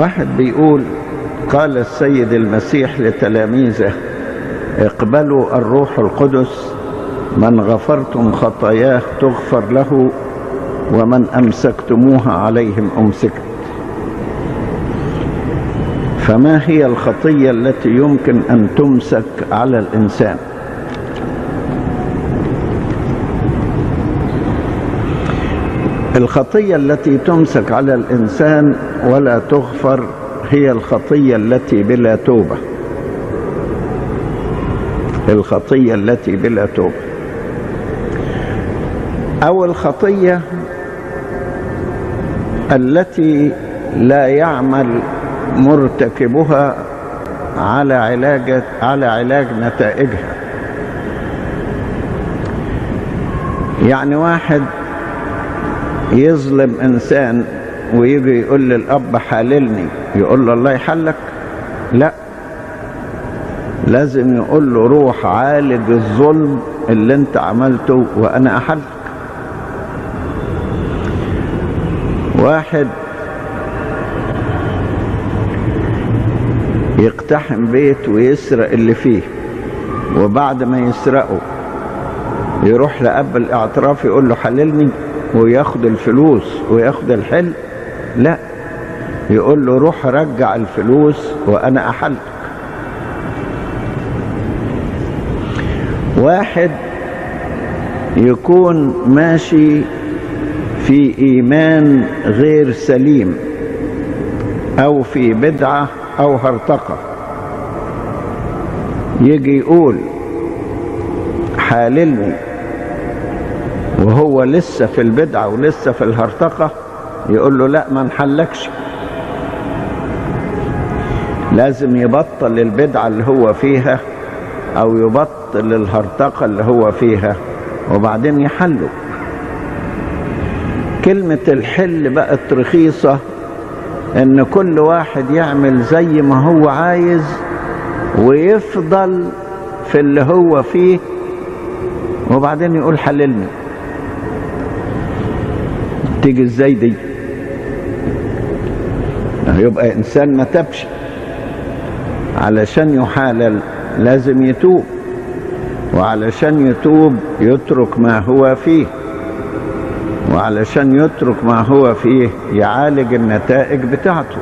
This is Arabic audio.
واحد بيقول: قال السيد المسيح لتلاميذه: اقبلوا الروح القدس، من غفرتم خطاياه تغفر له، ومن أمسكتموها عليهم أمسكت. فما هي الخطية التي يمكن أن تمسك على الإنسان؟ الخطية التي تمسك على الإنسان ولا تغفر هي الخطية التي بلا توبة. الخطية التي بلا توبة، أو الخطية التي لا يعمل مرتكبها على علاج نتائجها. يعني واحد يظلم إنسان ويجي يقول للأب: حللني، يقول له: الله يحلك؟ لا، لازم يقول له: روح عالج الظلم اللي انت عملته وأنا أحلك. واحد يقتحم بيت ويسرق اللي فيه، وبعد ما يسرقه يروح لأب الاعتراف يقول له: حللني، وياخد الفلوس وياخد الحل؟ لا، يقول له: روح رجع الفلوس وأنا أحلك. واحد يكون ماشي في إيمان غير سليم، أو في بدعة أو هرطقة، يجي يقول: حاللني، وهو لسه في البدعة ولسه في الهرطقة، يقول له: لا، ما نحلكش. لازم يبطل البدعة اللي هو فيها أو يبطل الهرطقة اللي هو فيها وبعدين يحله. كلمة الحل بقت رخيصة، إن كل واحد يعمل زي ما هو عايز ويفضل في اللي هو فيه وبعدين يقول: حللني. تيجي ازاي دي؟ يبقى إنسان ما تبش. علشان يحالل لازم يتوب، وعلشان يتوب يترك ما هو فيه، وعلشان يترك ما هو فيه يعالج النتائج بتاعته.